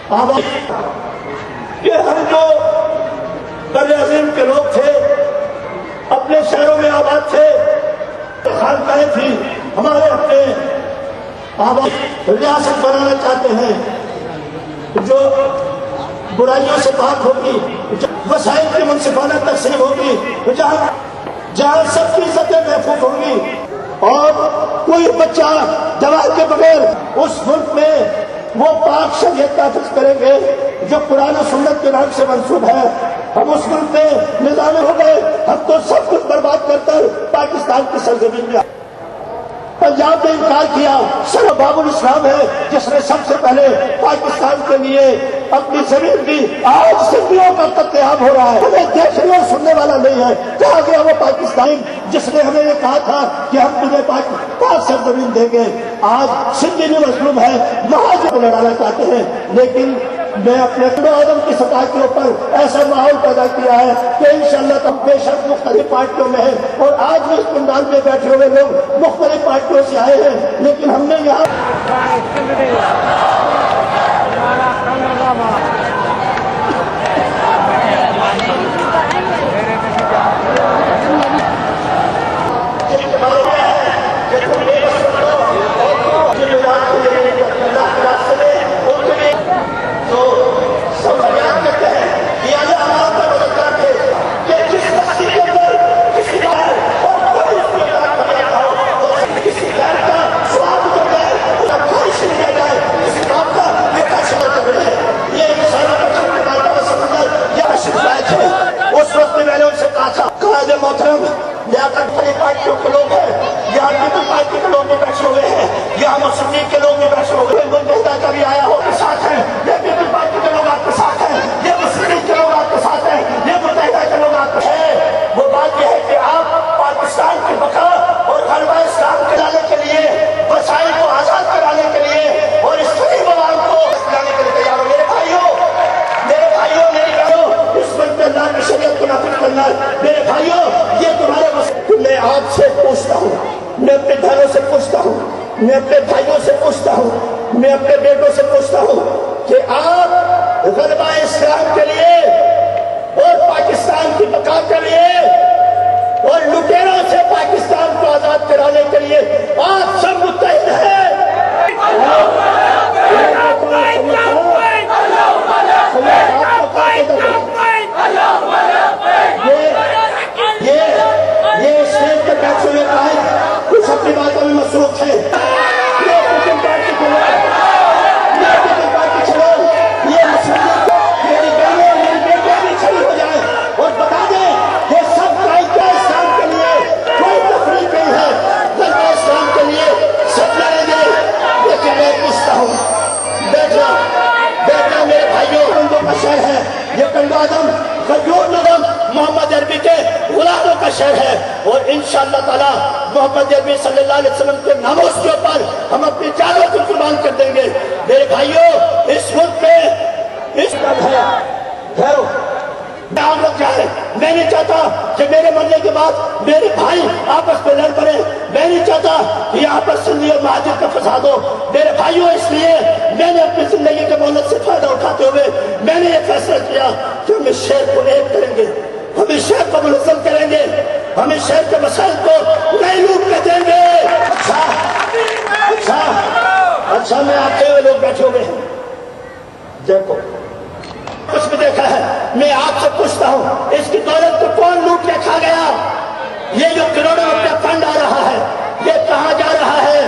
کہ ہم جو بر عظیم کے لوگ تھے، اپنے شہروں میں آباد تھے، خانقاہیں تھی، ہمارے اپنے آباد ریاست بنانا چاہتے ہیں جو برائیوں سے پاک ہوگی، وسائل کی منصفانہ تقسیم ہوگی، جہاں سب کی عزتیں محفوظ ہوں گی اور کوئی بچہ گواہ کے بغیر اس ملک میں وہ پاک شریعت نافذ کریں گے جو قرآن و سنت کے نام سے منسوب ہے۔ ہم اس ملک میں نظام ہو گئے، ہم تو سب کچھ برباد کر کر پاکستان کی سرزمین میں پنجاب نے انکار کیا۔ سر باب الاسلام ہے جس نے سب سے پہلے پاکستان کے لیے اپنی زمین دی۔ آج سندھیوں کا قتل عام ہو رہا ہے، ہمیں دیکھنے اور سننے والا نہیں ہے۔ کہاں گیا وہ پاکستان جس نے ہمیں یہ کہا تھا کہ ہم تمہیں پاک سرزمین دیں گے؟ آج سندھی میں مظلوم ہے، وہاں جو لڑانا چاہتے ہیں، لیکن میں اپنے آدم کی سطح کے اوپر ایسا ماحول پیدا کیا ہے کہ انشاءاللہ تم بے شک مختلف پارٹیوں میں ہیں، اور آج بھی اس پنڈال میں بیٹھے ہوئے لوگ مختلف پارٹیوں سے آئے ہیں، لیکن ہم نے یہاں محترم یہاں تک بڑی پارٹیوں کے لوگ ہیں، یہاں پیپل پارٹی کے لوگ بھی بیٹھے ہوئے ہیں، یہاں مسلم لیگ کے لوگ بھی بیٹھے ہوئے ہیں، متحدہ کا بھی آیا ہو کے ساتھ ہیں، یہ پیپل پارٹی کے لوگ آپ کے ساتھ ہیں، یہ مسلم لیگ کے لوگ آپ کے ساتھ ہیں، یہ متحدہ کے لوگ آپ کے ہیں۔ وہ بات یہ ہے کہ آپ پاکستان کی بقا اور غلبہ اسلام کرانے کے لیے، وسائل کو آزاد کرانے کے لیے اور اس غریب عوام کو کرانے کے لیے تیار ہو۔ میرے بھائیوں میری بہنوں، اس ملک میں اللہ کی شریعت کو نافذ کرنا ہے۔ میرے بھائیوں، یہ تمہارے میں آپ سے پوچھتا ہوں، میں اپنے گھروں سے پوچھتا ہوں، میں اپنے بھائیوں سے پوچھتا ہوں، میں اپنے بیٹوں سے پوچھتا ہوں کہ آپ غلبہ اسلام کے لیے اور پاکستان کی بقا کے لیے اور لٹیروں سے پاکستان کو آزاد کرانے کے لیے آپ سب متحد ہیں؟ یہ اسٹیج پہ بیٹھے ہوئے قائد کچھ اپنی باتوں میں مصروف ہے، یہ مسئلہ میری بہنوں میری بیٹیاں بھی کھڑی ہو جائیں اور بتا دیں یہ سب قائد اسلام کے لیے کوئی تفریق نہیں ہے، غلبہ اسلام کے لیے سب لڑیں گے۔ لیکن میں پوچھتا ہوں، بیٹا میرے بھائیوں، کنڈوں کا شہر ہے یہ، کنڈو آدم غیور نظم محمد عربی کے غلاموں کا شہر ہے، اور انشاءاللہ تعالی محمد عربی صلی اللہ علیہ وسلم کے ناموس کے اوپر ہم اپنی جانوں کو قربان کر دیں گے۔ میرے بھائیوں، اس ملک میں اس طرح ہے ٹھہرو آپ لوگ جائیں۔ میں نہیں چاہتا کہ میرے مرنے کے بعد میرے بھائی آپس میں لڑ پڑے، میں نہیں چاہتا کہ آپس سنی اور مہاجر کا فساد ہو۔ میرے بھائیوں، اس لیے میں نے اپنی زندگی کے مہلت سے فائدہ اٹھاتے ہوئے میں نے یہ فیصلہ کیا کہ ہم اس شہر کو ایک کریں گے، ہم اس شہر کو منظم کریں گے، ہم اس شہر کے مسائل کو نئے روپ میں دیں گے۔ اچھا میں آتے ہوئے لوگ بیٹھے ہوئے ہیں، دیکھو کچھ بھی دیکھا ہے۔ میں آپ سے پوچھتا ہوں، اس کی دولت کو کون لوٹ کے کھا گیا؟ یہ جو کروڑوں روپیہ فنڈ آ رہا ہے یہ کہاں جا رہا ہے؟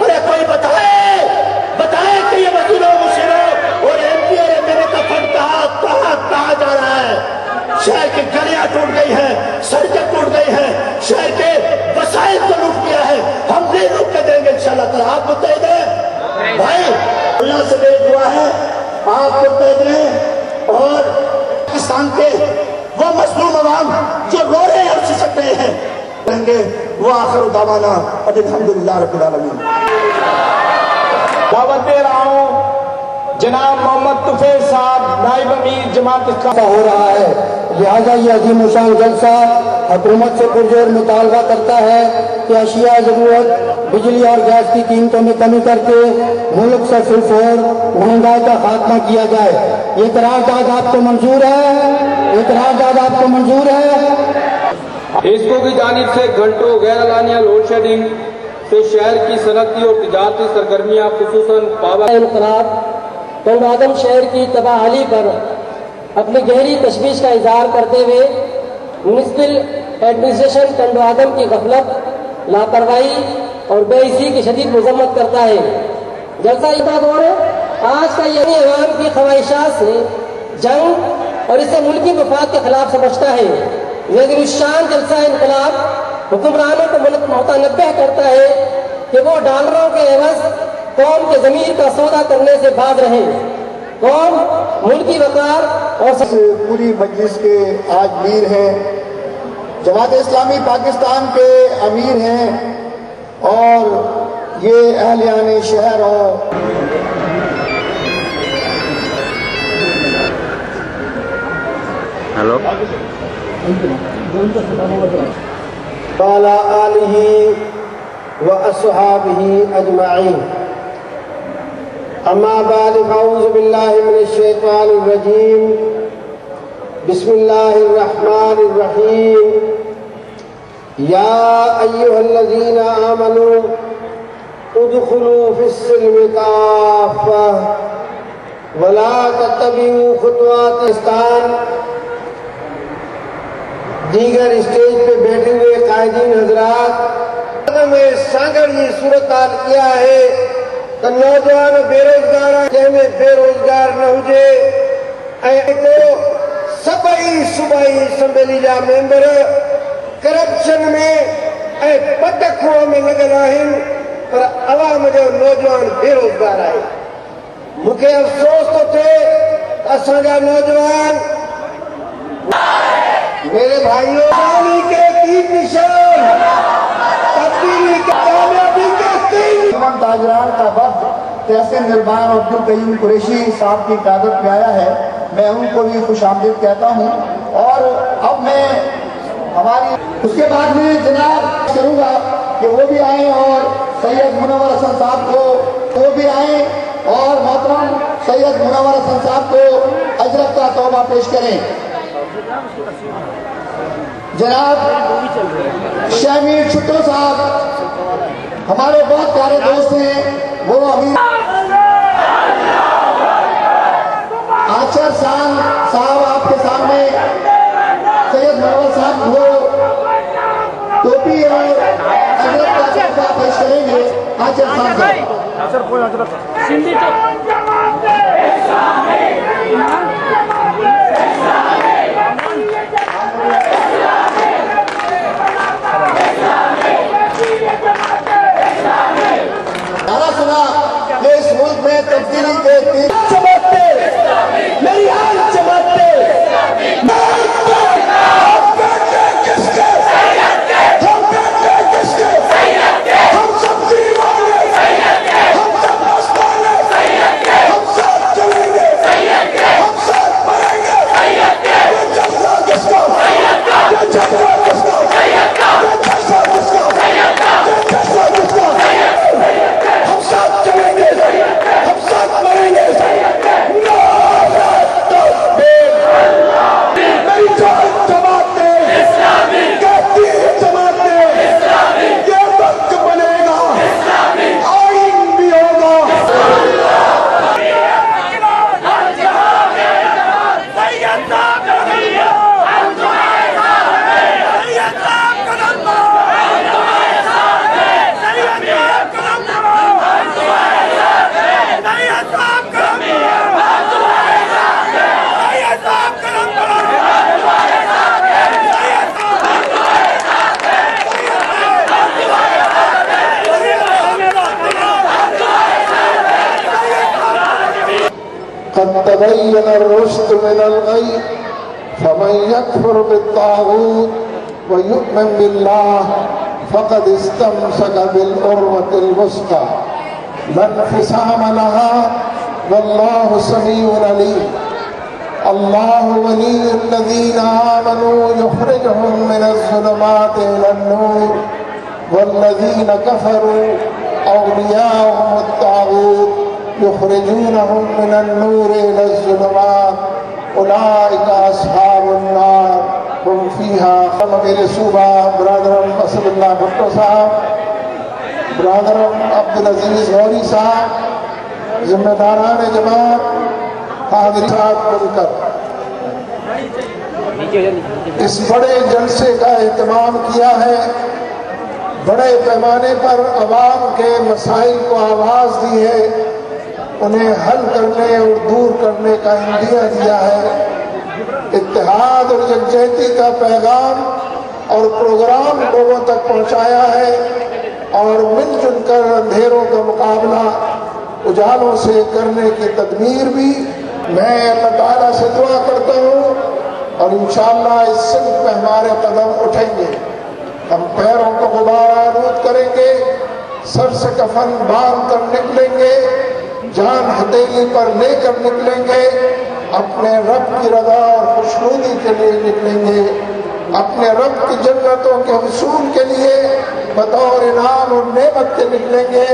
ارے کوئی بتائے کہ یہ وزیروں مشیروں اور ایم پی اور ایم ایل اے کا فنڈ کہاں جا رہا ہے؟ شہر کی گلیاں ٹوٹ گئی ہیں، سڑکیں ٹوٹ گئی ہیں، شہر کے وسائل کو لوٹ کیا ہے۔ ہم نہیں لوٹ کے دیں گے انشاءاللہ تعالیٰ۔ آپ متحد ہیں بھائی؟ اللہ سے میری دعا ہے آپ متحد رہیں اور پاکستان کے وہ مظلوم عوام جو رو رہے ہیں اور سسک رہے ہیں کہیں گے وہ آخر دعوانا الحمدللہ رب العالمین۔ دعوت دے رہا ہوں جناب محمد طفیل صاحب نائب امیر جماعت کا ہو رہا ہے، لہذا یہ عظیم الشان جلسہ حکومت سے پرزور مطالبہ کرتا ہے کہ اشیاء ضرورت बिजली और गैस की कीमतों में कमी करके मुल्क से फिलफोर महंगाई का खात्मा किया जाए। ये करारदाद आपको मंजूर है? ये करारदाद आपको मंजूर है? इसको की जानिब से घंटों गैरलानिया लोड शेडिंग से शहर की सनती और तिजारती सरगर्मियां खुसूसन पाबंद। इनकलाब तंग शहर की तबाहली पर अपनी गहरी तशवीश का इजहार करते हुए म्युनिसिपल एडमिनिस्ट्रेशन टंडो आदम की गफलत, लापरवाही और बेइज्जती की शदीद मजम्मत करता है। जलसा इतना दौर है, आज का यही अवाम की ख्वाहिशात से जंग और इसे मुल्की मफाद के खिलाफ समझता है। लेकिन शान जलसा इनकलाब हुक्मरानों को मुतनब्बह करता है कि वो डॉलरों के एवज कौम के ज़मीर का सौदा करने से बाज रहे। कौम मुल्की वकार और पूरी मजलिस के आज मीर हैं, जमात इस्लामी पाकिस्तान के अमीर हैं और ये अहलियान शहर और वाला आलिही व अस्हाबिही अजमाइन। अम्मा बाद अऊज़ु बिल्लाहि मिनश शैतानिर रजीम। बिस्मिल्लाहिर रहमानिर रहीम। या अय्युहल्लज़ीना आमनू उदखुलू फिस्सिल्मि काफ़ा वला तत्तबिऊ खुतवातिस्तान। दीगर स्टेज पे बैठे हुए कायदीन हजरात में सांगड़ जी सूरत हाल किया है तो नौजवान बेरोजगार जंहिंमें बेरोजगार न हुजे ऐं को सभई सूबाई असम्बली जा मेंबर करप्शन में ऐं पट खूह में लॻल आहिनि पर अवाम जो नौजवान बेरोजगार आहे। मूंखे अफ़सोस थो थिए असांजा नौजवान मेरे भाइयों पानी के तीन निशान तब्दीली के कामयाबी के तीन ताजरान का वक्त तहसीन निर्बान अब्दुल कयूम कुरैशी साहब की क़यादत में आया है। मैं उनको भी खुशामदीद कहता हूँ और अब मैं हमारी उसके बाद में जनाब करूँगा कि वो भी आए और सैयद मुनव्वर हसन साहब को वो भी आए और मोहतरम सैयद मुनव्वर हसन साहब को अजरक का तौबा पेश करें। जनाब शमीर छुट्टो साहब हमारे बहुत प्यारे दोस्त हैं, वो अभी आचर साहब आपके सामने सैयद मुनव्वर साहब वो टोपी और अजरक का तोहफा पेश करेंगे। आचर साहब नारा सुना कि इस मुल्क में तब्दीली के तीन चमकते मेरी आंख चमकते हम सब दीवाने हम सब मस्ताने हम साथ चलेंगे हम साथ मरेंगे। ये जज्बा किसका ये जज्बा किसका ये जज्बा किसका ये जज्बा किसका हम साथ चलेंगे हम साथ मरेंगे। मेरी जान जमाते कहती जमाते ये वक्त बनेगा आईन भी होगा। قد تبين الرشد من الغي فمن يكفر بالطاغوت ويؤمن بالله فقد استمسك بالعروة الوثقى لا انفصام لها والله سميع عليم. الله ولي الذين آمنوا يخرجهم من الظلمات إلى النور والذین کفروا اولیاءهم الطاغوت یخرجونهم من النور الى الظلمات اولئک اصحاب النار هم فیہا. میرے صوبہ برادرم اسد اللہ بھٹو صاحب، برادرم عبدالعزیز غوری صاحب، ذمہ داران جماعت، حاضرین مل کر اس بڑے جلسے کا اہتمام کیا ہے. بڑے پیمانے پر عوام کے مسائل کو آواز دی ہے، انہیں حل کرنے اور دور کرنے کا عندیہ دیا ہے. اتحاد اور یکجہتی کا پیغام اور پروگرام لوگوں تک پہنچایا ہے، اور مل جل کر اندھیروں کا مقابلہ اجالوں سے کرنے کی تدبیر بھی. میں اللہ تعالیٰ سے دعا کرتا ہوں اور انشاءاللہ اس سمت میں ہمارے قدم اٹھیں گے. ہم پیروں کو غبار آلود کریں گے، سر سے کفن باندھ کر نکلیں گے، جان ہتھیلی پر لے کر نکلیں گے، اپنے رب کی رضا اور خوشنودی کے لیے نکلیں گے، اپنے رب کی جنتوں کے حصول کے لیے بطور انعام اور نعمت کے نکلیں گے.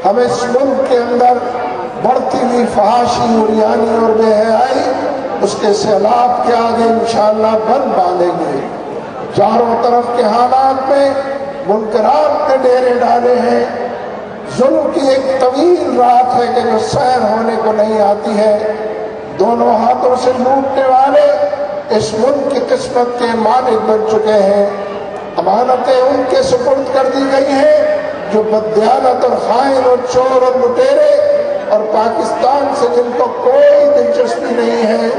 ہم اس ملک کے اندر بڑھتی ہوئی فحاشی، عریانی اور بے حیائی، اس کے سیلاب کے آگے انشاءاللہ بند باندھیں گے. چاروں طرف کے حالات میں منکرات نے ڈیرے ڈالے ہیں. ظلم کی ایک طویل رات ہے کہ جو سیر ہونے کو نہیں آتی ہے. دونوں ہاتھوں سے لوٹنے والے اس ملک کی قسمت کے مالک بن چکے ہیں. امانتیں ان کے سپرد کر دی گئی ہیں جو بددیانت اور خائن اور چور اور لٹیرے اور پاکستان سے جن کو کوئی دلچسپی نہیں ہے،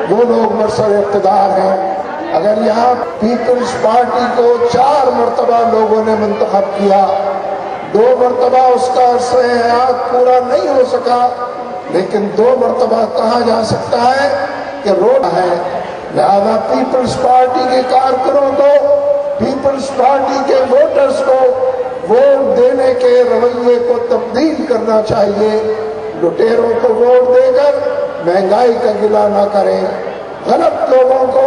وہ لوگ برسر اقتدار ہیں. اگر یہاں پیپلز پارٹی کو 4 مرتبہ لوگوں نے منتخب کیا، 2 مرتبہ اس کا عرصہ حیات پورا نہیں ہو سکا، لیکن 2 مرتبہ کہا جا سکتا ہے کہ روڈ ہے. لہذا پیپلز پارٹی کے کارکنوں کو، پیپلز پارٹی کے ووٹرز کو ووٹ دینے کے رویے کو تبدیل کرنا چاہیے. لٹیروں کو ووٹ دے کر مہنگائی کا گلہ نہ کریں، غلط لوگوں کو،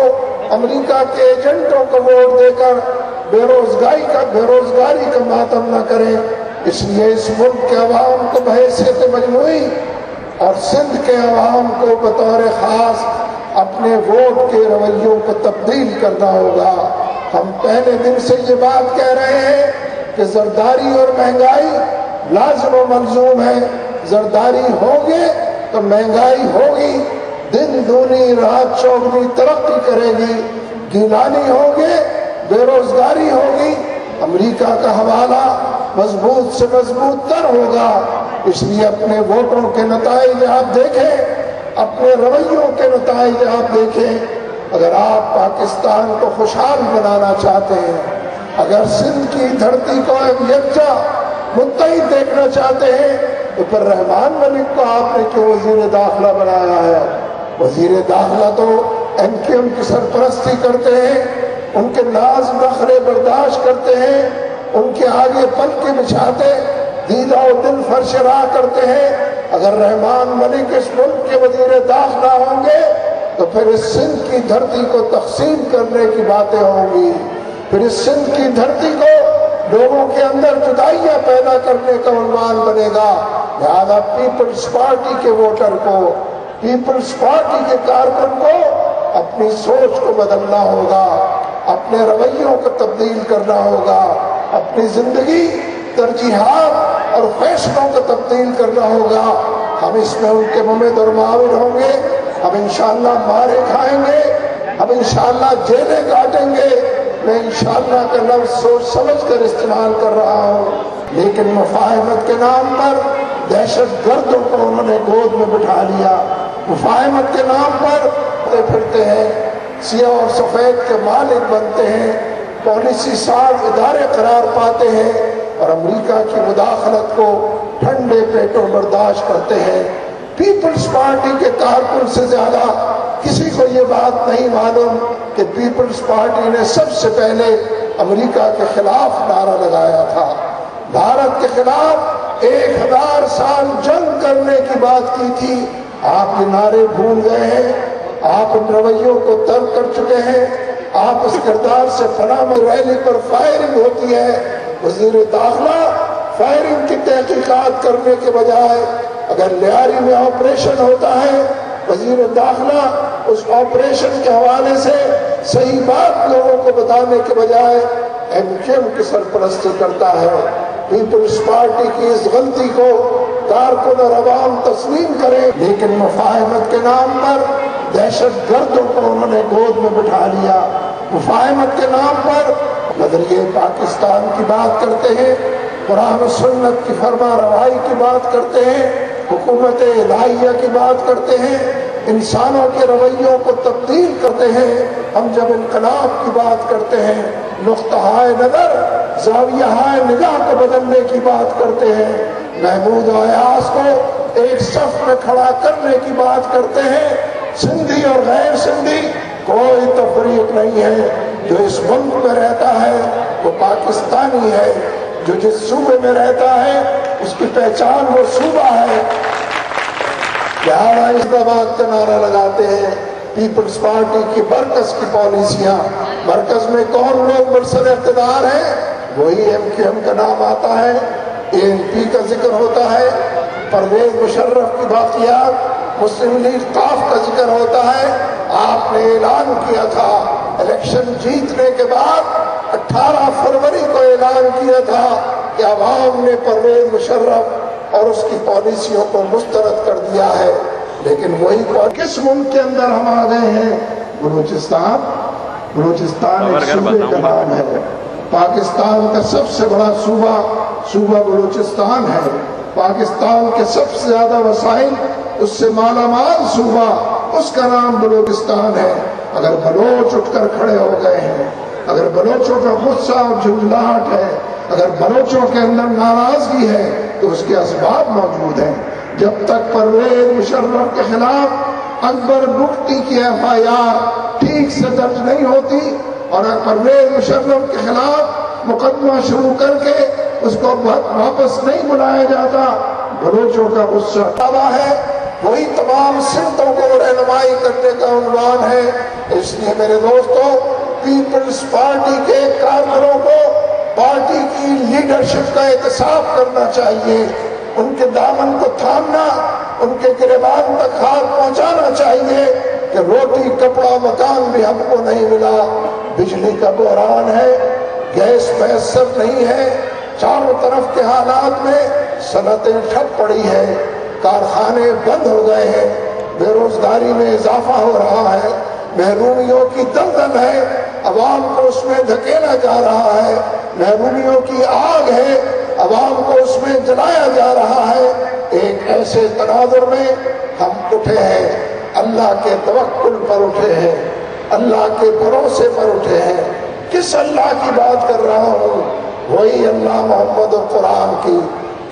امریکہ کے ایجنٹوں کو ووٹ دے کر بے روزگاری کا ماتم نہ کریں. اس لیے اس ملک کے عوام کو بحیثیت مجموعی اور سندھ کے عوام کو بطور خاص اپنے ووٹ کے رویوں کو تبدیل کرنا ہوگا. ہم پہلے دن سے یہ بات کہہ رہے ہیں کہ زرداری اور مہنگائی لازم و ملزوم ہے. زرداری ہوگی تو مہنگائی ہوگی، دن دونی رات چوگنی ترقی کرے گی. گیلانی ہوگی، بے روزگاری ہوگی، امریکہ کا حوالہ مضبوط سے مضبوط تر ہوگا. اس لیے اپنے ووٹوں کے نتائج آپ دیکھیں، اپنے رویوں کے نتائج آپ دیکھیں. اگر آپ پاکستان کو خوشحال بنانا چاہتے ہیں، اگر سندھ کی دھرتی کو یکجا متحد دیکھنا چاہتے ہیں، تو پھر رحمان ملک کو آپ نے کیوں وزیر داخلہ بنایا ہے؟ وزیر داخلہ تو ایم کیو ایم کی سرپرستی کرتے ہیں، ان کے ناز نخرے برداشت کرتے ہیں، ان کے آگے پلکیں بچھاتے دیدہ و دل فرش راہ کرتے ہیں. اگر رحمان ملک اس ملک کے وزیر داخلہ ہوں گے تو پھر اس سندھ کی دھرتی کو تقسیم کرنے کی باتیں ہوں گی، پھر اس سندھ کی دھرتی کو لوگوں کے اندر جدائیاں پیدا کرنے کا عنوان بنے گا. لہذا پیپلز پارٹی کے ووٹر کو، پیپلز پارٹی کے کارکن کو اپنی سوچ کو بدلنا ہوگا، اپنے رویوں کو تبدیل کرنا ہوگا، اپنی زندگی، ترجیحات اور فیصلوں کو تبدیل کرنا ہوگا. ہم اس میں ان کے ممد اور معاون ہوں گے. ہم انشاءاللہ مارے کھائیں گے، ہم انشاءاللہ جیلیں کاٹیں گے. میں انشاءاللہ کا لفظ سوچ سمجھ کر استعمال کر رہا ہوں، لیکن مفاہمت کے نام پر دہشت گردوں کو انہوں نے گود میں بٹھا لیا. مفاہمت کے نام پر پھرتے ہیں، سیاہ اور سفید کے مالک بنتے ہیں، پالیسی ساز ادارے قرار پاتے ہیں اور امریکہ کی مداخلت کو ٹھنڈے پیٹوں برداشت کرتے ہیں. پیپلز پارٹی کے کارکن سے زیادہ کسی کو یہ بات نہیں معلوم کہ پیپلز پارٹی نے سب سے پہلے امریکہ کے خلاف نعرہ لگایا تھا. بھارت کے خلاف 1000 سال جنگ کرنے کی بات کی تھی. آپ یہ نعرے بھول گئے ہیں، آپ ان رویوں کو ترک کر چکے ہیں. آپ اس کردار سے فلاں ریلی پر فائرنگ ہوتی ہے، वजीर दाखिला फायरिंग की तहकीकात करने के बजाय अगर लियारी में ऑपरेशन होता है, वजीर दाखिला उस ऑपरेशन के हवाले से सही बात लोगों को बताने के बजाय एमकेएम की सरपरस्ती करता है। पीपल्स पार्टी की इस गलती को कारकुन और अवाम तस्लीम करें, लेकिन मुफाहमत के नाम पर दहशत गर्दों को उन्होंने गोद में बिठा लिया। मुफाहमत के नाम पर नजरिए पाकिस्तान की बात करते हैं, कुरान और सुन्नत की फरमा रवाई की बात करते हैं, हुकूमत इलाहिया की बात करते हैं, इंसानों के रवैयों को तब्दील करते हैं। हम जब इनकलाब की बात करते हैं, नुक्ता-ए नजर, ज़ाविया-ए निगाह को बदलने की बात करते हैं, महमूद और अयाज को एक सफ में खड़ा करने की बात करते हैं। सिंधी और गैर सिंधी कोई तफरीक नहीं है। जो इस मुल्क में रहता है वो पाकिस्तानी है, जो जिस सूबे में रहता है उसकी पहचान वो सूबा है। लिहाजा इस दबाव का नारा लगाते हैं। पीपल्स पार्टी की मरकज की पॉलिसियां, मरकज में कौन लोग बरसर इक़्तिदार हैं, वही एमकेएम का नाम आता है, एएनपी का जिक्र होता है, परवेज मुशर्रफ की बाक़ियात, मुस्लिम लीग काफ का जिक्र होता है। आपने ऐलान किया था इलेक्शन जीतने के बाद 18 फरवरी को ऐलान किया था कि अवाम ने परवेज मुशर्रफ और उसकी पॉलिसियों को मुस्तरद कर दिया है, लेकिन वही किस मुल्क के अंदर हम आ गए हैं? बलूचिस्तान। बलूचिस्तान एक सूबे का नाम है। पाकिस्तान का सबसे बड़ा सूबा बलूचिस्तान है। पाकिस्तान के सबसे ज्यादा वसाइल उससे मालामाल सूबा, उसका नाम बलूचिस्तान है। अगर बलोच उठकर खड़े हो गए हैं, अगर बलोचों का गुस्सा और झुंझलाहट है, अगर बलोचों के अंदर नाराजगी है, तो उसके असबाब मौजूद हैं। जब तक परवेज मुशर्रफ के खिलाफ अकबर बुख्ती की एफआईआर ठीक से दर्ज नहीं होती और परवेज मुशर्रफ के खिलाफ मुकदमा शुरू करके उसको वापस नहीं बुलाया जाता, बलोचों का गुस्सा दावा है, वही तमाम सिमतों को रहनुमाई करने का उन्वान है। इसलिए मेरे दोस्तों, पीपल्स पार्टी के कारकुनों को पार्टी की लीडरशिप का एहतसाब करना चाहिए, उनके दामन को थामना, उनके गिरबान तक हाथ पहुंचाना चाहिए कि रोटी कपड़ा मकान भी हमको नहीं मिला, बिजली का बहरान है, गैस मैसर नहीं है, चारों तरफ के हालात में सनतें ठप पड़ी है, कारखाने बंद हो गए हैं, बेरोजगारी में इजाफा हो रहा है, महरूमियों की दलदल है, अवाम को उसमें धकेला जा रहा है, महरूमियों की आग है, अवाम को उसमें जलाया जा रहा है। एक ऐसे तनाजुर में हम उठे हैं, अल्लाह के तवक्कुल पर उठे हैं, अल्लाह के भरोसे पर उठे हैं। किस अल्लाह की बात कर रहा हूँ? वही अल्लाह मोहम्मद और कुरान की।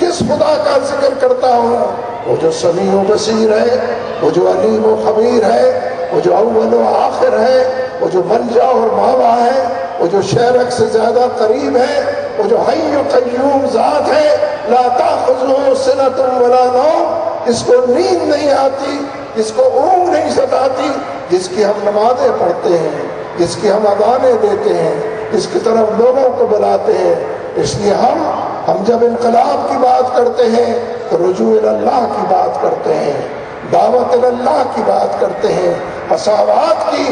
किस खुदा का जिक्र करता हूँ? वो जो समीउ बसीर है, वो जो अलीम व खबीर है, वो जो अव्वल व आखिर है, वो जो मलजा और मावा है, वो जो शरक से ज्यादा करीब है, वो जो हय्य क़य्यूम ज़ात है, ला ताख़ुज़ुहु सिनतुन वला नौम, इसको नींद नहीं आती, इसको ऊँघ नहीं सताती, जिसकी हम नमाज़ें पढ़ते हैं, जिसकी हम अज़ानें देते हैं, जिसकी तरफ लोगों को बुलाते हैं। इसलिए हम जब इनकलाब की बात करते हैं तो रुजू अल्लाह की बात करते हैं, दावत अल्लाह की बात करते हैं, मसावात की,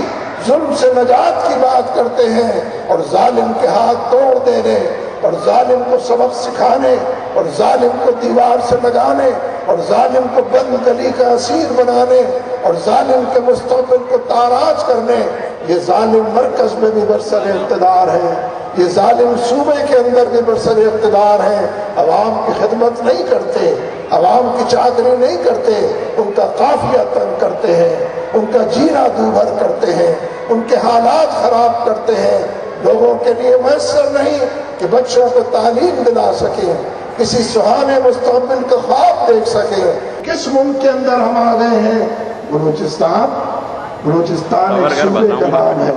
जुल्म से नजात की बात करते हैं, और जालिम के हाथ तोड़ देने और जालिम को सबक सिखाने और जालिम को दीवार से लगाने और जालिम को बंद गली का असीर बनाने और जालिम के मुस्तक़बिल को ताराज करने, ये जालिम मरकज में भी बरसर इक़्तिदार है, ये जालिम सूबे के अंदर भी बरसर इक़्तिदार है। अवाम की खिदमत नहीं करते, अवाम की चादरी नहीं करते, उनका काफिया तंग करते हैं, उनका जीना दूभर करते हैं, उनके हालात खराब करते हैं, लोगों के लिए मैसर नहीं कि बच्चों को तालीम दिला सके, किसी सुहाने मुस्तक़बिल का ख्वाब देख सके। किस मुल्क के अंदर हम आ गए हैं? बलूचिस्तान। बलूचिस्तान एक सूबे का नाम है।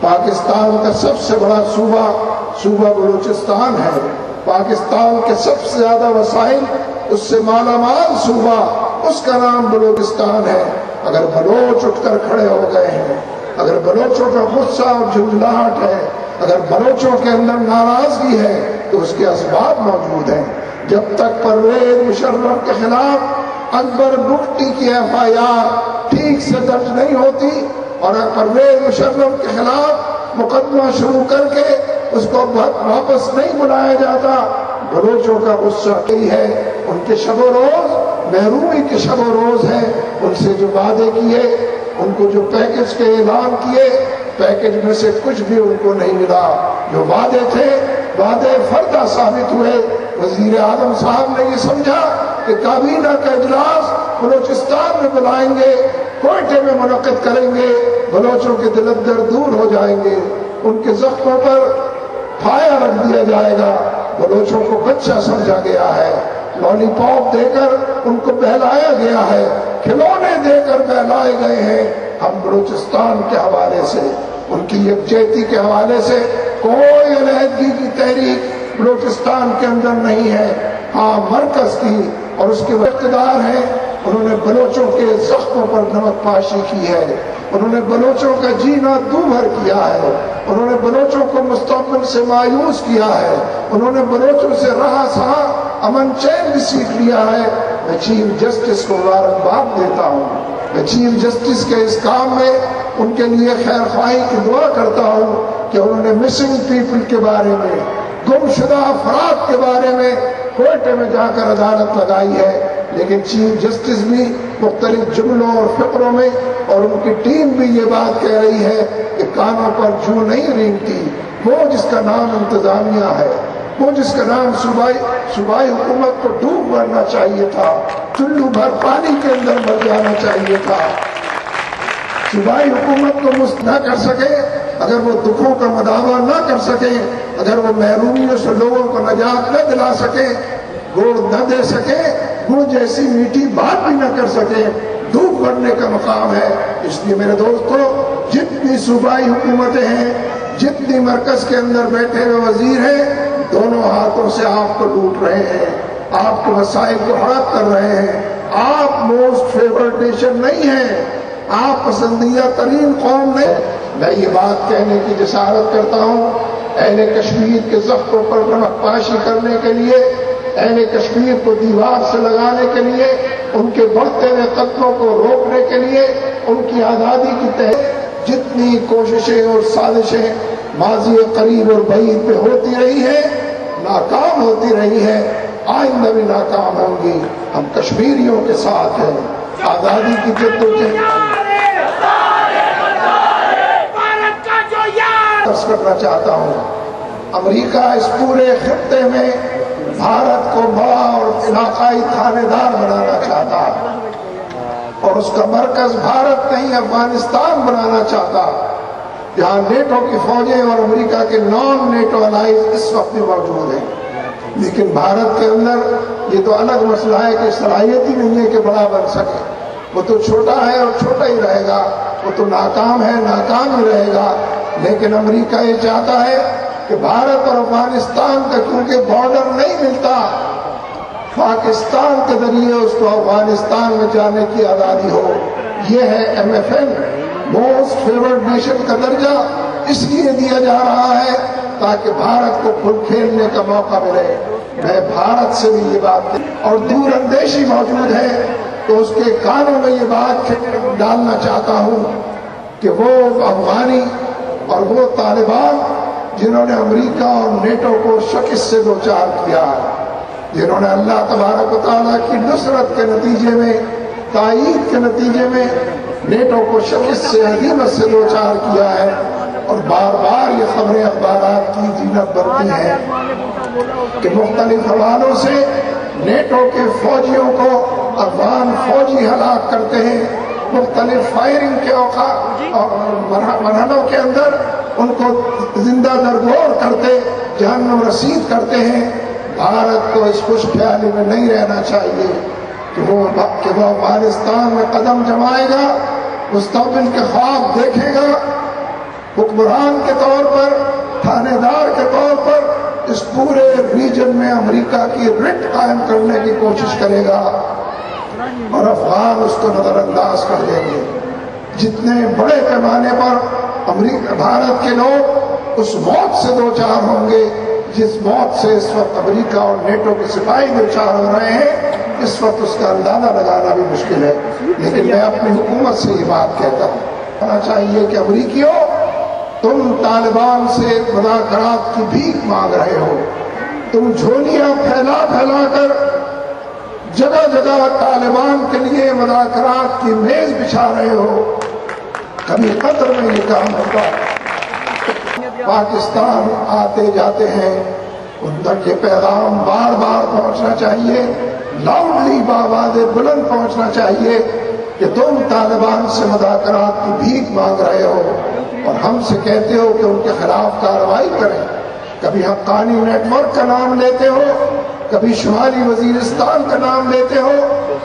पाकिस्तान का सबसे बड़ा सूबा बलूचिस्तान है। पाकिस्तान के सबसे ज्यादा वसाइल उससे मालामाल सूबा, उसका नाम बलूचिस्तान है। अगर बलोच उठकर खड़े हो गए हैं, अगर बलोचों का गुस्सा और झुंझलाहट है, अगर बलोचों के अंदर नाराजगी है, तो उस اس کے اسباب موجود ہیں۔ جب تک پرویز مشرف کے خلاف اکبر بگٹی کی FIR ٹھیک سے درج نہیں ہوتی اور پرویز مشرف کے خلاف مقدمہ شروع کر کے اس کو واپس نہیں بلایا جاتا، بلوچوں کا غصہ یہی ہے۔ ان کے شب و روز محرومی کے شب و روز ہیں، ان سے جو وعدے کیے، ان کو جو پیکج کے اعلان کیے، پیکج میں سے کچھ بھی ان کو نہیں ملا۔ جو وعدے تھے وعدے فردہ ثابت ہوئے۔ وزیر اعظم صاحب نے یہ سمجھا کہ کابینہ کا اجلاس بلوچستان میں بلائیں گے، کوئٹے میں منعقد کریں گے، بلوچوں کے دل اندر دور ہو جائیں گے، ان کے زخموں پر پھایا رکھ دیا جائے گا۔ بلوچوں کو بچہ سمجھا گیا ہے، لالی پاپ دے کر ان کو بہلایا گیا ہے، کھلونے دے کر بہلائے گئے ہیں۔ ہم بلوچستان کے حوالے سے، ان کی یکجہتی کے حوالے سے کوئی علیحدگی کی تحریک بلوچستان کے اندر نہیں ہے۔ ہاں مرکز کی اور اس کے اقتدار ہیں، انہوں نے بلوچوں کے زخموں پر نمک پاشی کی ہے، انہوں نے بلوچوں کا جینا دوبھر کیا ہے، انہوں نے بلوچوں کو مستقبل سے مایوس کیا ہے، انہوں نے بلوچوں سے رہا سہا امن چین بھی سیکھ لیا ہے۔ میں چیف جسٹس کو مبارکباد دیتا ہوں، میں چیف جسٹس کے اس کام میں ان کے لیے خیر خواہی کی دعا کرتا ہوں کہ انہوں نے مسنگ پیپل کے بارے میں، گم شدہ افراد کے بارے میں کوئٹے میں جا کر عدالت لگائی ہے، لیکن چیف جسٹس بھی مختلف جملوں اور فقروں میں اور ان کی ٹیم بھی یہ بات کہہ رہی ہے کہ کانوں پر جو نہیں رینگتی، وہ جس کا نام انتظامیہ ہے، وہ جس کا نام صوبائی حکومت کو ڈوب مرنا چاہیے تھا، چلو بھر پانی کے اندر مر جانا چاہیے تھا۔ صوبائی حکومت کو مست نہ کر سکے، اگر وہ دکھوں کا مداوع نہ کر سکے، اگر وہ محرومیوں سے لوگوں کو نجات نہ دلا سکے، گوڑ نہ دے سکے، گڑ جیسی میٹھی بات بھی نہ کر سکے، ڈوب مرنے کا مقام ہے۔ اس لیے میرے دوستو، جتنی صوبائی حکومتیں ہیں، جتنی مرکز کے اندر بیٹھے ہوئے وزیر ہیں، دونوں ہاتھوں سے آپ کو لوٹ رہے ہیں، آپ کے مسائل کو ہڑپ کر رہے ہیں۔ آپ موسٹ فیورڈ نیشن نہیں ہیں، آپ پسندیدہ ترین قوم نہیں۔ میں یہ بات کہنے کی جسارت کرتا ہوں، اہل کشمیر کے زخموں پر نمک پاشی کرنے کے لیے، اہل کشمیر کو دیوار سے لگانے کے لیے، ان کے بڑھتے ہوئے قتلوں کو روکنے کے لیے، ان کی آزادی کی تحت جتنی کوششیں اور سازشیں ماضی قریب اور بعید میں ہوتی رہی ہیں، ناکام ہوتی رہی ہے، آئندہ بھی ناکام ہوں گی۔ ہم کشمیریوں کے ساتھ ہیں، آزادی کی جدوجہد کرنا چاہتا ہوں۔ امریکہ اس پورے خطے میں بھارت کو بڑا اور علاقائی تھانے دار بنانا چاہتا اور اس کا مرکز بھارت نہیں افغانستان بنانا چاہتا، جہاں نیٹو کی فوجیں اور امریکہ کے نان نیٹو الائز اس وقت بھی موجود ہیں۔ لیکن بھارت کے اندر یہ تو الگ مسئلہ ہے کہ صلاحیت ہی نہیں ہے کہ بڑا بن سکے، وہ تو چھوٹا ہے اور چھوٹا ہی رہے گا، وہ تو ناکام ہے، ناکام ہی رہے گا۔ لیکن امریکہ یہ چاہتا ہے کہ بھارت اور افغانستان کا کیونکہ بارڈر نہیں ملتا، پاکستان کے ذریعے اس کو افغانستان میں جانے کی آزادی ہو۔ یہ ہے MFN، موسٹ فیورڈ نیشن کا درجہ اس لیے دیا جا رہا ہے تاکہ بھارت کو کھل کھیلنے کا موقع ملے۔ میں بھارت سے بھی یہ بات اور دور اندیشی موجود ہے تو اس کے کانوں میں یہ بات ڈالنا چاہتا ہوں کہ وہ افغانی اور وہ طالبان جنہوں نے امریکہ اور نیٹو کو شکست سے دوچار کیا، جنہوں نے اللہ تبارک و تعالیٰ کی نصرت کے نتیجے میں، تائید کے نتیجے میں نیٹو کو شکست سے ہزیمت سے دوچار کیا ہے، اور بار بار یہ خبریں اخبارات کی زینت برتی ہیں کہ مختلف حوالوں سے نیٹو کے فوجیوں کو افغان فوجی ہلاک کرتے ہیں، مختلف فائرنگ کے مرحلوں کے اندر ان کو زندہ درگور کرتے، جہنم رسید کرتے ہیں۔ بھارت کو اس خوش خیالی میں نہیں رہنا چاہیے کہ وہ افغانستان میں قدم جمائے گا، مستقبل کے خواب دیکھے گا، حکمران کے طور پر، تھانے دار کے طور پر اس پورے ریجن میں امریکہ کی رٹ قائم کرنے کی کوشش کرے گا اور افغان اس کو نظر انداز کر دیں گے۔ جتنے بڑے پیمانے پر بھارت کے لوگ اس موت سے دوچار ہوں گے जिस मौत से इस वक्त अमेरिका और नेटो के सिपाही दो-चार हो रहे हैं, इस वक्त उसका अंदाजा लगाना भी मुश्किल है। लेकिन मैं अपनी हुकूमत से ये बात कहता हूँ, होना चाहिए कि अमरीकियों, तुम तालिबान से मुज़ाकरात की भीख मांग रहे हो, तुम झोलियां फैला फैला कर जगह जगह तालिबान के लिए मुज़ाकरात की मेज बिछा रहे हो। कभी कतर में ये काम होगा। पाकिस्तान आते जाते हैं, उन तक ये पैगाम बार बार पहुंचना चाहिए, लाउडली बावाज़े बुलंद पहुंचना चाहिए कि तुम तालिबान से मुज़ाकरात की भीख मांग रहे हो और हमसे कहते हो कि उनके खिलाफ कार्रवाई करें। कभी हक्कानी नेटवर्क का नाम लेते हो, कभी शुमाली वजीरिस्तान का नाम लेते हो,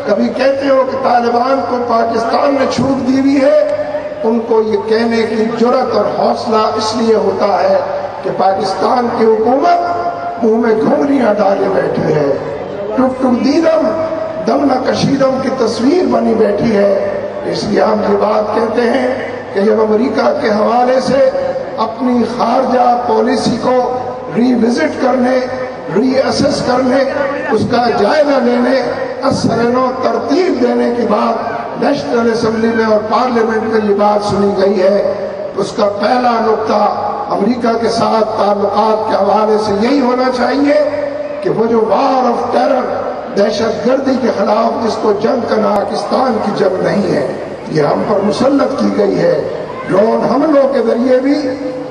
कभी कहते हो कि तालिबान को पाकिस्तान ने छूट दी हुई है। उनको ये कहने की जुर्रत और हौसला इसलिए होता है कि पाकिस्तान की हुकूमत मुंह में घुंघरियां डाले बैठी है, टुक टुक दीदम दम न कशीदम की तस्वीर बनी बैठी है। इसलिए हम ये बात कहते हैं कि जब अमेरिका के हवाले से अपनी खारजा पॉलिसी को रीविजिट करने, रीअसेस करने, उसका जायजा लेने, असरनो तरतीब देने के बाद नेशनल असेंबली में और पार्लियामेंट में ये बात सुनी गई है, उसका पहला नुक्ता अमेरिका के साथ ताल्लुकात के हवाले से यही होना चाहिए कि वो जो वार ऑफ टेरर, दहशत गर्दी के खिलाफ जिसको जंग करना पाकिस्तान की जंग नहीं है, ये हम पर मुसल्लत की गई है। ड्रोन हमलों के जरिए भी,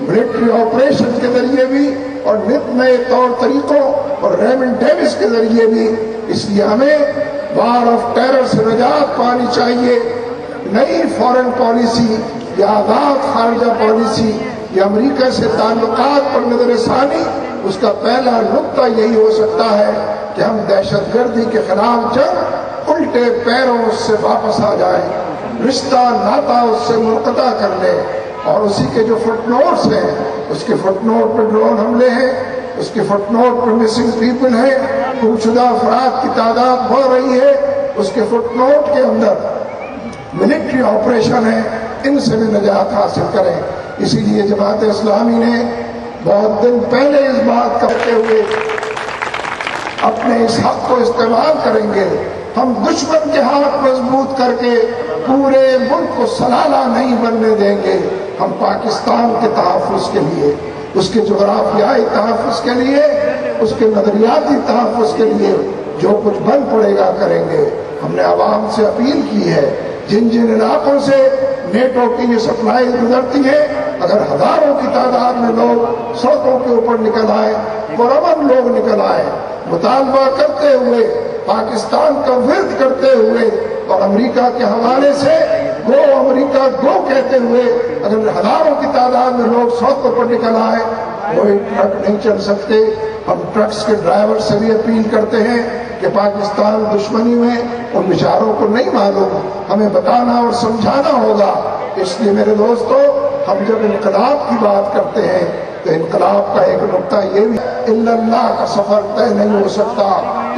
मिलिट्री ऑपरेशन के जरिए भी और नित नए तौर तरीकों और रेमंड डेविस के जरिए भी। इसलिए हमें वार ऑफ टेरर से निजात पानी चाहिए। नई फॉरेन पॉलिसी या आज़ाद खारजा पॉलिसी या अमेरिका से ताल्लुकात पर नजरसानी, उसका पहला नुक्ता यही हो सकता है कि हम दहशत गर्दी के खिलाफ जंग उल्टे पैरों से वापस आ जाएं, रिश्ता नाता उससे मुनक़ता कर लें। और उसी के जो फुटनोट्स हैं, उसके फुटनोट पर ड्रोन हमले हैं, उसके फुटनोट पर मिसिंग पीपल है, गुमशुदा अफराद की तादाद बढ़ रही है, उसके फुटनोट के अंदर मिलिट्री ऑपरेशन है, इनसे भी निजात हासिल करें। इसीलिए जमात इस्लामी ने बहुत दिन पहले इस बात करते हुए अपने इस हक को इस्तेमाल करेंगे। हम दुश्मन के हाथ मजबूत करके पूरे मुल्क को सलाला नहीं बनने देंगे। हम पाकिस्तान के तहफ़्फ़ुज़ के लिए, उसके जोग्राफियाई तहफ़्फ़ुज़ के लिए, उसके नजरियाती तहफ़्फ़ुज़ के लिए जो कुछ बन पड़ेगा करेंगे। हमने आवाम से अपील की है, जिन जिन इलाकों से नेटो की ये सप्लाई गुजरती है, अगर हजारों की तादाद में लोग सड़कों के ऊपर निकल आए, पुरअमन लोग निकल आए, मुतालबा करते हुए, पाकिस्तान का विरोध करते हुए और अमेरिका के हवाले से गो अमेरिका गो कहते हुए अगर हजारों की तादाद में लोग सड़कों पर निकल आए, कोई ट्रक नहीं चल सकते। हम ट्रक्स के ड्राइवर से भी अपील करते हैं कि पाकिस्तान दुश्मनी में उन बेचारों को नहीं मालूम, हमें बताना और समझाना होगा। इसलिए मेरे दोस्तों, हम जब इनकलाब की बात करते हैं तो इनकलाब का एक नुक्ता ये भी, इल्लल्लाह का सफर तय नहीं हो सकता,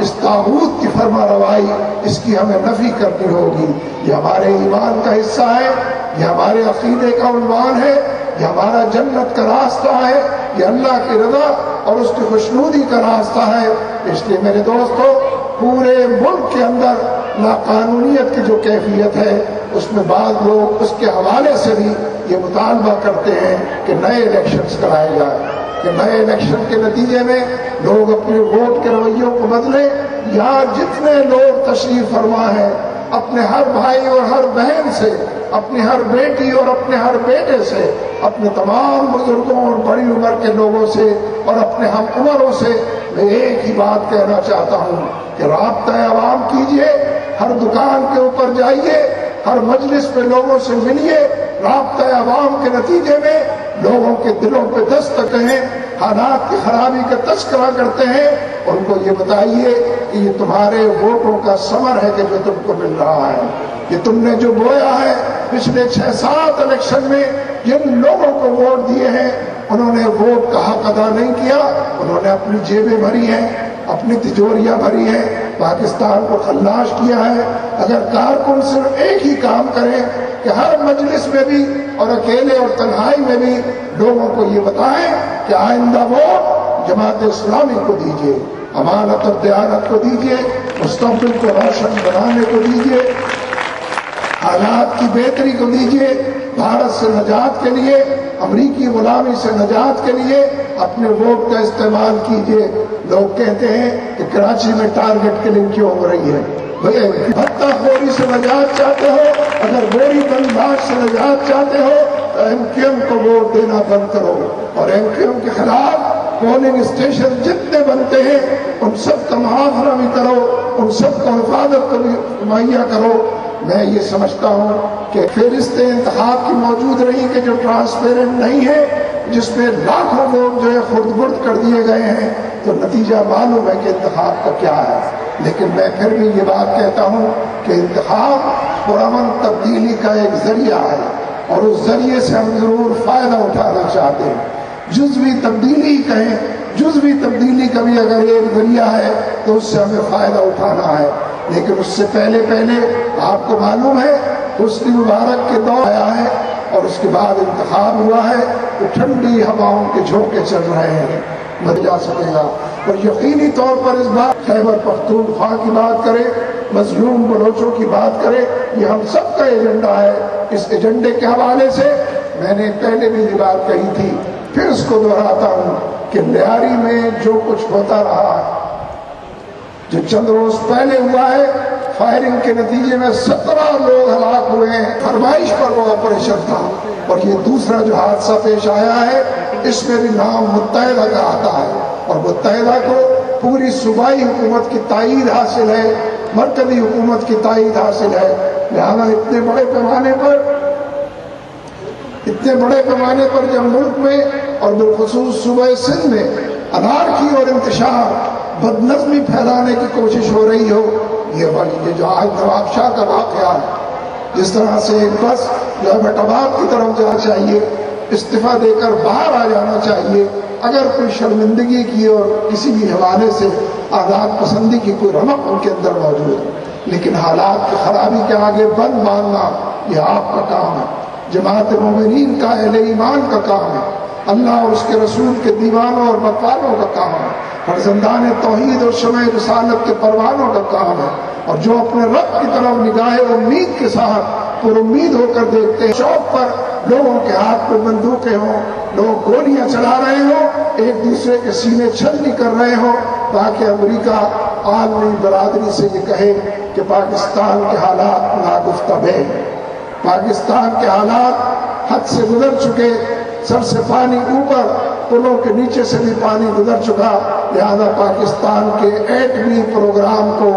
इस तागूत की फरमा रवाई, इसकी हमें नफी करनी होगी। ये हमारे ईमान का हिस्सा है, ये हमारे अकीदे का उन्वान है, ये हमारा जन्नत का रास्ता है, ये अल्लाह की रज़ा और उसकी खुशनूदी का रास्ता है। इसलिए मेरे दोस्तों, पूरे मुल्क के अंदर नाकानूनियत की जो कैफियत है, उसमें बाद लोग उसके हवाले से भी ये मुतालबा करते हैं कि नए इलेक्शंस कराए जाए, कि नए इलेक्शन के नतीजे में लोग अपने वोट के रवैयों को बदलें। यहाँ जितने लोग तशरीफ फरमा हैं, अपने हर भाई और हर बहन से, अपनी हर बेटी और अपने हर बेटे से, अपने तमाम बुजुर्गों और बड़ी उम्र के लोगों से और अपने हम उम्रों से मैं एक ही बात कहना चाहता हूँ कि राब्ता अवाम कीजिए, हर दुकान के ऊपर जाइए, हर मजलिस पे लोगों से मिलिए। राब्ता अवाम के नतीजे में लोगों के दिलों पे दस्तक हैं, हालात की खराबी का तस्करा करते हैं, उनको ये बताइए कि ये तुम्हारे वोटों का समर है कि जो तुमको मिल रहा है, ये तुमने जो बोया है पिछले 6-7 इलेक्शन में जिन लोगों को वोट दिए हैं, उन्होंने वोट का हक अदा नहीं किया, उन्होंने अपनी जेबें भरी हैं, अपनी तिजोरियां भरी हैं, पाकिस्तान को खल्लाश किया है। अगर कारकुन सिर्फ एक ही काम करें कि हर मजलिस में भी और अकेले और तन्हाई में भी लोगों को ये बताएं कि आइंदा वोट जमात इस्लामी को दीजिए, अमानत और दयानत को दीजिए, मुस्तक़बिल को रोशन बनाने को दीजिए, हालात की बेहतरी को दीजिए, भारत से नजात के लिए, अमरीकी गुलामी से नजात के लिए अपने वोट का इस्तेमाल कीजिए। लोग कहते हैं कि कराची में टारगेट किलिंग क्यों हो रही है? भत्ताखोरी से नजात चाहते हो, अगर गोरी बंदबाज से नजात चाहते हो तो MQM को वोट देना बंद करो और MQM के खिलाफ पोलिंग स्टेशन जितने बनते हैं उन सब का मुआवजा करो, उन सब को हिफाजत को भी मुहैया करो। मैं ये समझता हूँ कि फहरिस्त इंतखाब की मौजूद रही कि जो ट्रांसपेरेंट नहीं है, जिसमें लाखों लोग जो है खुर्द-बुर्द कर दिए गए हैं, तो नतीजा मालूम है कि इंतखाब का क्या है। लेकिन मैं फिर भी ये बात कहता हूँ कि इंतखाब पुरअमन तब्दीली का एक जरिया है और उस जरिए से हम जरूर फायदा उठाना चाहते हैं। जुज़वी तब्दीली कहें, जुज़वी तब्दीली का भी अगर एक जरिया है तो उससे हमें फायदा उठाना है। लेकिन उससे पहले आपको मालूम है हुस्न मुबारक के दौर आया है और उसके बाद इंतखाब हुआ है तो ठंडी हवाओं के झोंके चल रहे हैं, बच जा सकेगा। और यकीनी तौर पर इस बार खैबर पख्तूनख्वा की बात करें, मजलूम बलोचों की बात करें, ये हम सब का एजेंडा है। इस एजेंडे के हवाले से मैंने पहले भी ये बात कही थी, फिर उसको दोहराता हूँ कि लियारी में जो कुछ होता रहा है, जो चंद रोज पहले हुआ है, फायरिंग के नतीजे में 17 लोग हलाक हुए हैं। फरमाइश पर वो ऑपरेशन था। और ये दूसरा जो हादसा पेश आया है, इसमें भी नाम मुत्तहिदा का आता है और मुत्तहिदा को पूरी सूबाई हुकूमत की ताईद हासिल है, मरकजी हुकूमत की ताईद हासिल है। लिहाजा इतने बड़े पैमाने पर जब मुल्क में और बिलखुसूस सूबे सिंध में अनारकी और इंतशार, बदनज़मी फैलाने की कोशिश हो रही हो, ये जो आज नवाब शाह का वाक़या है, जिस तरह से एक बस जो अहमदाबाद की तरफ जाना चाहिए, इस्तीफा देकर बाहर आ जाना चाहिए, अगर कोई शर्मिंदगी की और किसी भी हवाले से आज़ाद पसंदी की कोई रमक उनके अंदर मौजूद है, लेकिन हालात की खराबी के आगे बंद मानना यह आपका काम है, जमात मोमिनीन का, अहले ईमान का काम है, अल्लाह और उसके रसूल के दीवानों और मतवालों का काम है, फर्जंदान तौहीद और शमए रिसालत के परवानों का काम है। और जो अपने रब की तरफ निगाह उम्मीद के साथ पुरुम्मीद होकर देखते हैं, चौक पर लोगों के हाथ में बंदूकें हों, लोग गोलियां चला रहे हों, एक दूसरे के सीने छलनी कर रहे हों, ताकि अमेरिका आलमी बरादरी से ये कहे कि पाकिस्तान के हालात नागुफ्तब हैं, पाकिस्तान के हालात हद से गुजर चुके, सर से पानी ऊपर, पुलों के नीचे से भी पानी गुजर चुका। लिहाजा पाकिस्तान के एटमी प्रोग्राम को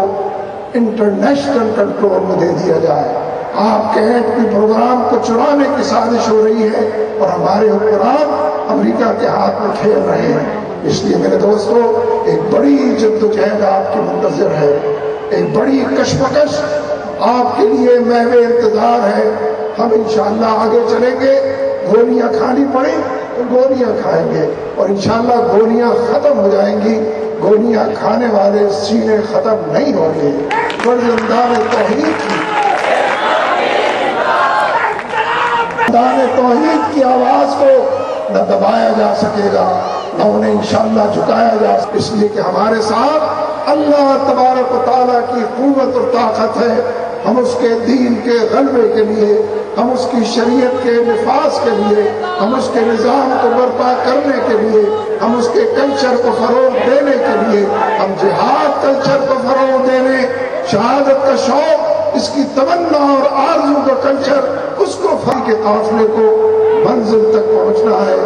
इंटरनेशनल कंट्रोल में दे दिया जाए। आपके एटमी प्रोग्राम को चुराने की साजिश हो रही है और हमारे हुक्मरान अमेरिका के हाथ में खेल रहे हैं। इसलिए मेरे दोस्तों, एक बड़ी जद्दोजहद आपकी मुंतज़िर है, एक बड़ी कशमकश आपके लिए महवे इंतजार है। हम इंशाअल्लाह आगे चलेंगे, गोलियां खानी पड़ी तो गोलियां खाएंगे और इंशाअल्लाह गोलियां खत्म हो जाएंगी। गोलियां खाने वाले सीने खत्म नहीं होंगे। तौहीद की आवाज को न दबाया जा सकेगा, न उन्हें इंशाअल्लाह झुकाया जा सकेगा, इसलिए कि हमारे साथ अल्लाह तबारक व तआला की कुव्वत और ताकत है। हम उसके दीन के गलबे के लिए, हम उसकी शरीयत के निफाज के लिए, हम उसके निज़ाम को बर्पा करने के लिए, हम उसके कल्चर को फरोग देने के लिए, हम जिहाद कल्चर को फरोग देने, शहादत का शौक, इसकी तमन्ना और आरज़ू का कल्चर, उसको फल के काफिले को मंजिल तक पहुंचना है,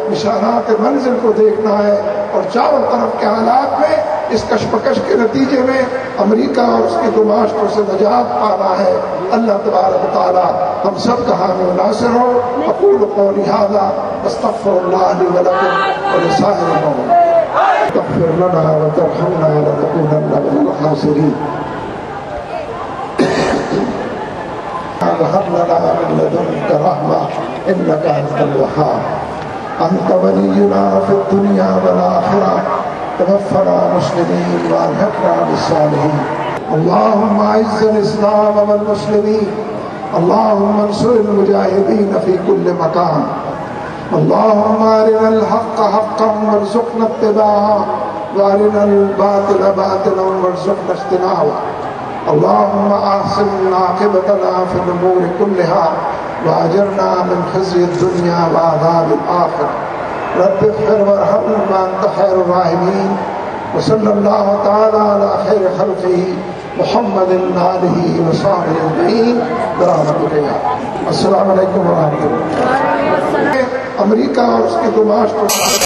निशानात मंजिल को देखना है। और चारों तरफ के हालात में इस कशमकश के नतीजे में अमेरिका और उसके दो मास्टरों से निजात पाना है। अल्लाह तबारक व तआला हम सब का हामी व नासिर हो। अक़ूलु क़ौली हाज़ा वस्तग़फ़िरुल्लाह ली व लकुम व लिसाइरिल मुस्लिमीन तग़फ़िर लना व तर्हमना व तकूनन्ना मिनल ख़ासिरीन। वहब लना मिन लदुनका रहमा इन्नका अंतल वहाब अंत वलियुना फिद दुनिया वल आखिरह तवफ़्फ़ना मुस्लिमीन व अल्हिक़ना बिस्सालिहीन। अल्लाहुम्मा अइज़्ज़िल इस्लाम वल मुस्लिमीन, अल्लाहुम्मा अंसुरिल मुजाहिदीन फ़ी कुल्लि मकान, اللهم أرنا الحق حقا وارزقنا اتباعه وأرنا الباطل باطلا وارزقنا اجتنابه. اللهم أحسن عاقبتنا في الأمور كلها وأجرنا من خزي الدنيا وعذاب الآخرة. رب اغفر وارحم وأنت خير الراحمين. وصلى الله تعالى على خير خلقه محمد آلہ وصحبہ اجمعین برحمتک یا السلام علیکم ورحمۃ اللہ. امریکہ اور اس کے دو معاشروں